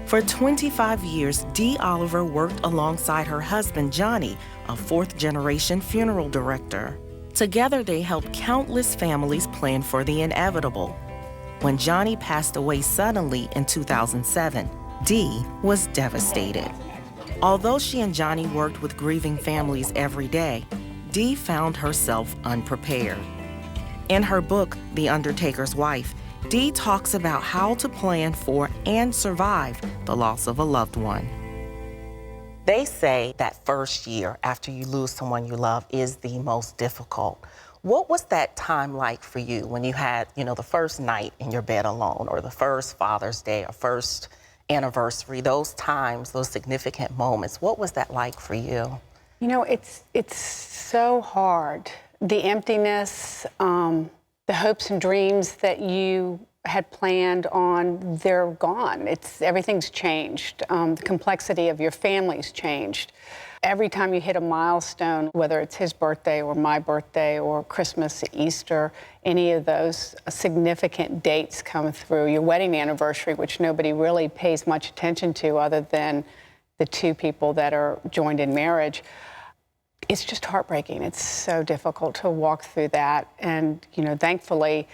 For 25 years, Dee Oliver worked alongside her husband, Johnny, a fourth-generation funeral director. Together, they helped countless families plan for the inevitable. When Johnny passed away suddenly in 2007, Dee was devastated. Although she and Johnny worked with grieving families every day, Dee found herself unprepared. In her book, The Undertaker's Wife, Dee talks about how to plan for and survive the loss of a loved one. They say that first year after you lose someone you love is the most difficult. What was that time like for you when you had, the first night in your bed alone, or the first Father's Day, or first anniversary, those times, those significant moments? What was that like for you? It's so hard. The emptiness, the hopes and dreams that you had planned on, they're gone. Everything's changed. The complexity of your family's changed. Every time you hit a milestone, whether it's his birthday or my birthday or Christmas, Easter, any of those significant dates come through, your wedding anniversary, which nobody really pays much attention to other than the two people that are joined in marriage. It's just heartbreaking. It's so difficult to walk through that. And, thankfully,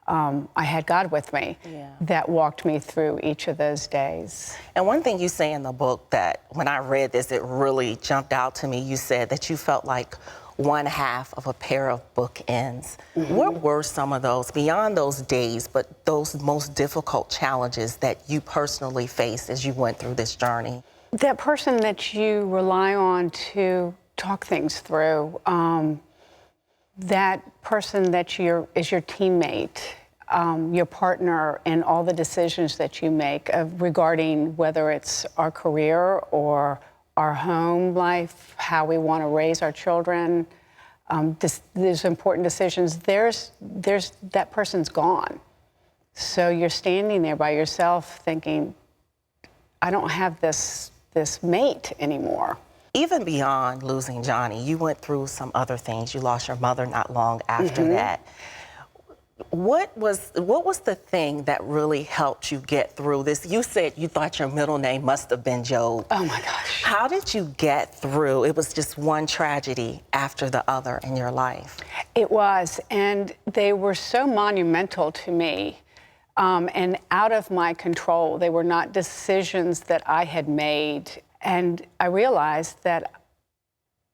I had God with me that walked me through each of those days. And one thing you say in the book that when I read this, it really jumped out to me. You said that you felt like one half of a pair of bookends. Mm-hmm. What were some of those, beyond those days, but those most difficult challenges that you personally faced as you went through this journey? That person that you rely on to talk things through, that person that is your teammate, your partner in all the decisions that you make regarding whether it's our career or our home life, how we want to raise our children. There's important decisions. There's that person's gone. So you're standing there by yourself thinking, I don't have this mate anymore. Even beyond losing Johnny, you went through some other things. You lost your mother not long after that. What was the thing that really helped you get through this? You said you thought your middle name must have been Job. Oh my gosh. How did you get through? It was just one tragedy after the other in your life. It was, and they were so monumental to me and out of my control. They were not decisions that I had made. And I realized that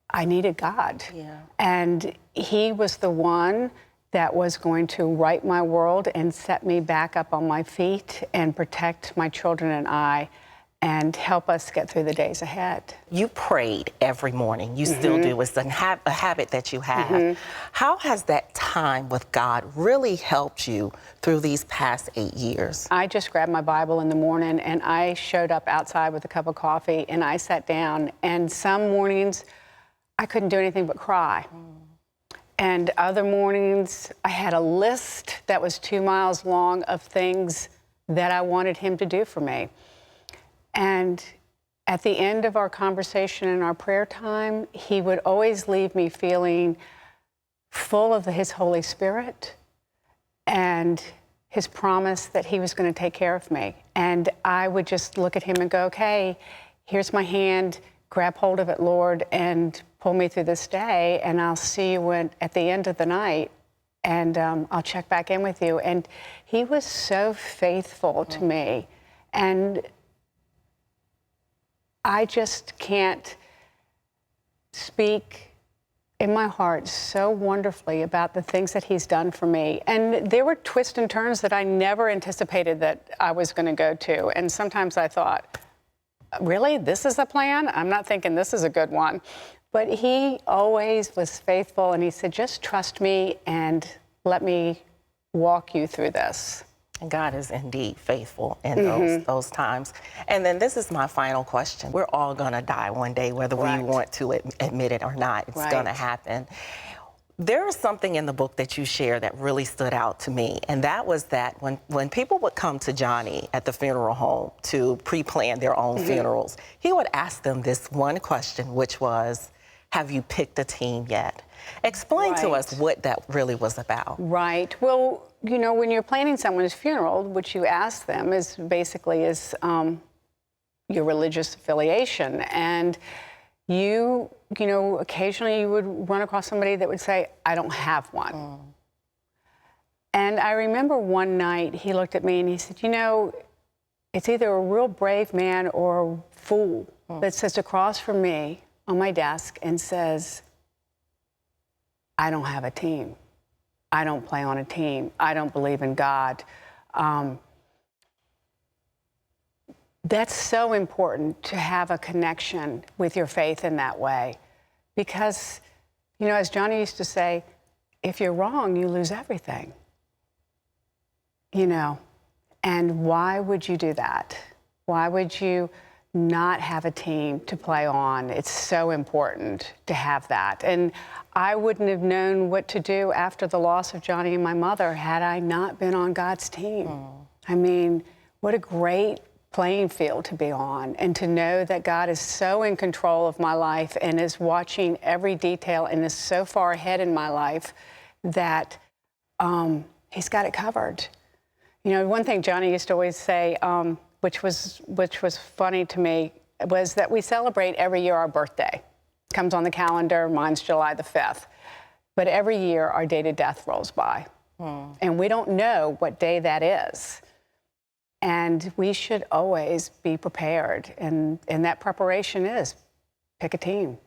I needed God. Yeah. And he was the one that was going to right my world and set me back up on my feet and protect my children and I and help us get through the days ahead. You prayed every morning. You still do. It's a habit that you have. How has that time with God really helped you through these past 8 years? I just grabbed my Bible in the morning and I showed up outside with a cup of coffee and I sat down, and some mornings I couldn't do anything but cry. And other mornings I had a list that was 2 miles long of things that I wanted him to do for me. And at the end of our conversation and our prayer time, he would always leave me feeling full of his Holy Spirit and his promise that he was going to take care of me. And I would just look at him and go, okay, here's my hand, grab hold of it, Lord, and pull me through this day, and I'll see you at the end of the night, and I'll check back in with you. And he was so faithful to me. And I just can't speak in my heart so wonderfully about the things that he's done for me. And there were twists and turns that I never anticipated that I was going to go to. And sometimes I thought, really, this is a plan? I'm not thinking this is a good one. But he always was faithful, and he said, just trust me and let me walk you through this. And God is indeed faithful in those times. And then this is my final question. We're all going to die one day, whether we want to admit it or not. It's going to happen. There is something in the book that you share that really stood out to me, and that was that when people would come to Johnny at the funeral home to pre-plan their own funerals, he would ask them this one question, which was, have you picked a team yet? Explain to us what that really was about. Right. Well, you know, when you're planning someone's funeral, what you ask them is basically your religious affiliation. And you know, occasionally you would run across somebody that would say, I don't have one. And I remember one night he looked at me and he said, you know, it's either a real brave man or a fool that sits across from me on my desk and says, I don't have a team. I don't play on a team. I don't believe in God. That's so important to have a connection with your faith in that way. Because, you know, as Johnny used to say, if you're wrong, you lose everything. You know, and why would you do that? Why would you not have a team to play on? It's so important to have that. And I wouldn't have known what to do after the loss of Johnny and my mother had I not been on God's team. I mean, what a great playing field to be on, and to know that God is so in control of my life and is watching every detail and is so far ahead in my life that he's got it covered. You know, one thing Johnny used to always say, which was funny to me, was that we celebrate every year our birthday. It comes on the calendar, mine's July the 5th. But every year our date of death rolls by. And we don't know what day that is. And we should always be prepared. And that preparation is pick a team.